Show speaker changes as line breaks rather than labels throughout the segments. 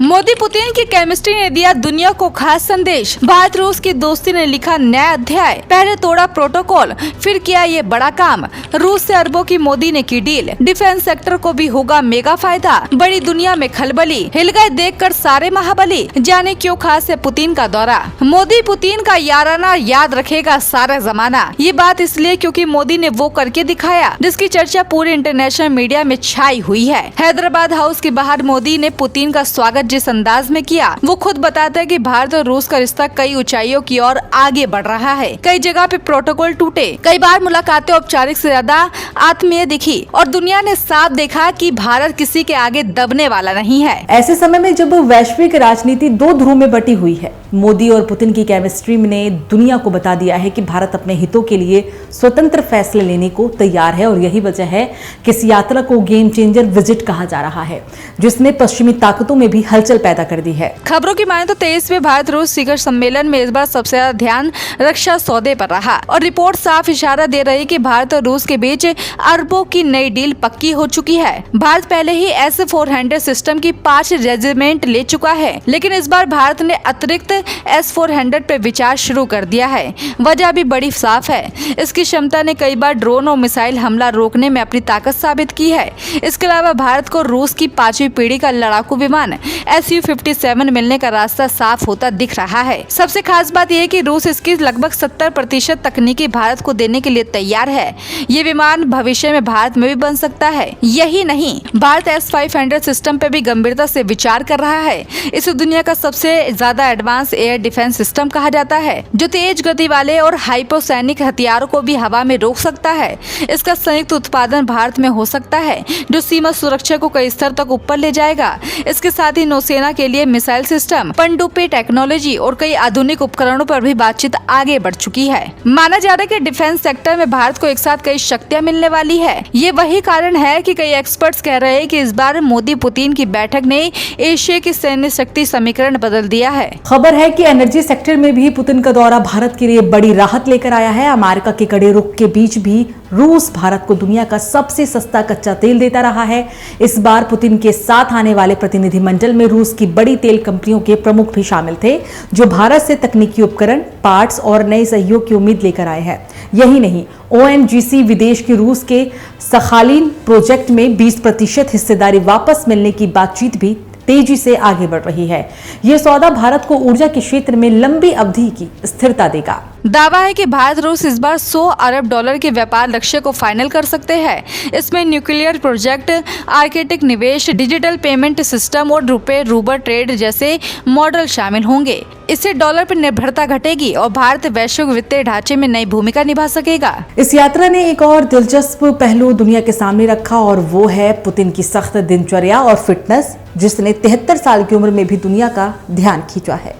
Modi Putin की chemistry ने दिया दुनिया को खास संदेश। भारत रूस की दोस्ती ने लिखा नया अध्याय। पहले तोड़ा प्रोटोकॉल, फिर किया ये बड़ा काम। रूस से अरबों की मोदी ने की डील। डिफेंस सेक्टर को भी होगा मेगा फायदा। बड़ी दुनिया में खलबली, हिल गए देखकर सारे महाबली। जाने क्यों खास है पुतिन का दौरा। मोदी पुतिन का याराना याद रखेगा सारा जमाना। ये बात इसलिए क्योंकि मोदी ने वो करके दिखाया जिसकी चर्चा पूरे इंटरनेशनल मीडिया में छाई हुई है। हैदराबाद हाउस के बाहर मोदी ने पुतिन का स्वागत जिस अंदाज में किया, वो खुद बताता है कि भारत और रूस का रिश्ता कई ऊंचाइयों की ओर आगे बढ़ रहा है। कई जगह पे प्रोटोकॉल टूटे, कई बार मुलाकातें औपचारिक से ज्यादा आत्मीय दिखी और दुनिया ने साफ देखा कि भारत किसी के आगे दबने वाला नहीं है।
ऐसे समय में जब वैश्विक राजनीति दो ध्रुव में बटी हुई है, मोदी और पुतिन की केमिस्ट्री ने दुनिया को बता दिया है कि भारत अपने हितों के लिए स्वतंत्र फैसले लेने को तैयार है और यही वजह है कि इस यात्रा को गेम चेंजर विजिट कहा जा रहा है, जिसने पश्चिमी ताकतों में भी हलचल पैदा कर दी है।
खबरों की माने तो 23वें भारत रूस शिखर सम्मेलन में इस बार सबसे ज्यादा ध्यान रक्षा सौदे पर रहा और रिपोर्ट साफ इशारा दे रही कि भारत और रूस के बीच अरबों की नई डील पक्की हो चुकी है। भारत पहले ही S-400 सिस्टम की 5 रेजिमेंट ले चुका है, लेकिन इस बार भारत ने अतिरिक्त S-400 पे विचार शुरू कर दिया है। वजह भी बड़ी साफ है, इसकी क्षमता ने कई बार ड्रोन और मिसाइल हमला रोकने में अपनी ताकत साबित की है। इसके अलावा भारत को रूस की 5वीं पीढ़ी का लड़ाकू विमान Su-57 मिलने का रास्ता साफ होता दिख रहा है। सबसे खास बात यह है कि रूस इसकी लगभग 70% तकनीकी भारत को देने के लिए तैयार है। ये विमान भविष्य में भारत में भी बन सकता है। यही नहीं, भारत S-500 सिस्टम पे भी गंभीरता से विचार कर रहा है। इसे दुनिया का सबसे ज्यादा एडवांस एयर डिफेंस सिस्टम कहा जाता है, जो तेज गति वाले और हाइपोसैनिक हथियारों को भी हवा में रोक सकता है। इसका संयुक्त उत्पादन भारत में हो सकता है, जो सीमा सुरक्षा को कई स्तर तक ऊपर ले जाएगा। इसके साथ ही नौसेना के लिए मिसाइल सिस्टम, पनडुब्बी टेक्नोलॉजी और कई आधुनिक उपकरणों पर भी बातचीत आगे बढ़ चुकी है। माना जा रहा है कि डिफेंस सेक्टर में भारत को एक साथ कई शक्तियां मिलने वाली है। ये वही कारण है कि कई एक्सपर्ट्स कह रहे हैं कि इस बार मोदी पुतिन की बैठक ने एशिया की सैन्य शक्ति समीकरण बदल दिया है।
खबर है कि एनर्जी सेक्टर में भी पुतिन का दौरा भारत के लिए बड़ी राहत लेकर आया है। अमेरिका के कड़े रुख के बीच भी रूस भारत को दुनिया का सबसे सस्ता कच्चा तेल देता रहा है। इस बार पुतिन के साथ आने वाले प्रतिनिधिमंडल में रूस की बड़ी तेल कंपनियों के प्रमुख भी शामिल थे, जो भारत से तकनीकी उपकरण, पार्ट्स और नए सहयोग की उम्मीद लेकर आए हैं। यही नहीं, ONGC विदेश के रूस के सखालिन प्रोजेक्ट में 20% हिस्सेदारी वापस मिलने की बातचीत भी तेजी से आगे बढ़ रही है। ये सौदा भारत को ऊर्जा के क्षेत्र में लंबी अवधि की स्थिरता देगा।
दावा है कि भारत रूस इस बार $100 अरब के व्यापार लक्ष्य को फाइनल कर सकते हैं। इसमें न्यूक्लियर प्रोजेक्ट, आर्कटिक निवेश, डिजिटल पेमेंट सिस्टम और रुपए रूबल ट्रेड जैसे मॉडल शामिल होंगे। इससे डॉलर पर निर्भरता घटेगी और भारत वैश्विक वित्तीय ढांचे में नई भूमिका निभा सकेगा।
इस यात्रा ने एक और दिलचस्प पहलू दुनिया के सामने रखा और वो है पुतिन की सख्त दिनचर्या और फिटनेस, जिसने 73 साल की उम्र में भी दुनिया का ध्यान खींचा है।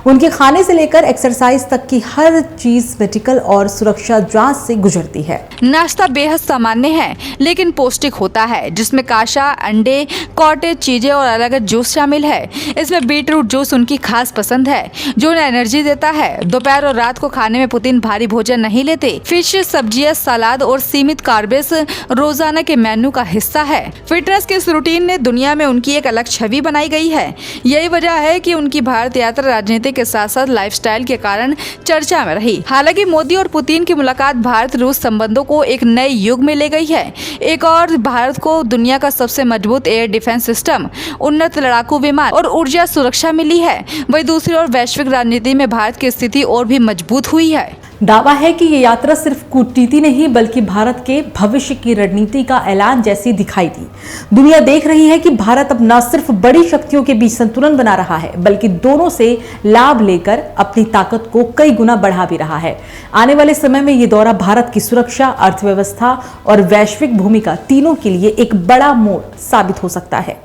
उनके खाने से लेकर एक्सरसाइज तक की हर चीज मेडिकल और सुरक्षा जांच से गुजरती है।
नाश्ता बेहद सामान्य है लेकिन पौष्टिक होता है, जिसमें काशा, अंडे, कॉटेज चीजें और अलग जूस शामिल है। इसमें बीटरूट जूस उनकी खास पसंद है, जो उन्हें एनर्जी देता है। दोपहर और रात को खाने में पुतिन भारी भोजन नहीं लेते। फिश, सब्जियां, सलाद और सीमित कार्ब्स रोजाना के मेन्यू का हिस्सा है। फिटनेस के इस रूटीन ने दुनिया में उनकी एक अलग छवि बनाई गई है। यही वजह है कि उनकी भारत यात्रा राजनीति के साथ साथ लाइफस्टाइल के कारण चर्चा में रही। हालांकि मोदी और पुतिन की मुलाकात भारत रूस संबंधों को एक नए युग में ले गई है। एक और भारत को दुनिया का सबसे मजबूत एयर डिफेंस सिस्टम, उन्नत लड़ाकू विमान और ऊर्जा सुरक्षा मिली है। वही दूसरी ओर वैश्विक राजनीति में भारत की स्थिति और भी मजबूत हुई है।
दावा है कि ये यात्रा सिर्फ कूटनीति नहीं बल्कि भारत के भविष्य की रणनीति का ऐलान जैसी दिखाई दी। दुनिया देख रही है कि भारत अब न सिर्फ बड़ी शक्तियों के बीच संतुलन बना रहा है, बल्कि दोनों से लाभ लेकर अपनी ताकत को कई गुना बढ़ा भी रहा है। आने वाले समय में ये दौरा भारत की सुरक्षा, अर्थव्यवस्था और वैश्विक भूमिका तीनों के लिए एक बड़ा मोड़ साबित हो सकता है।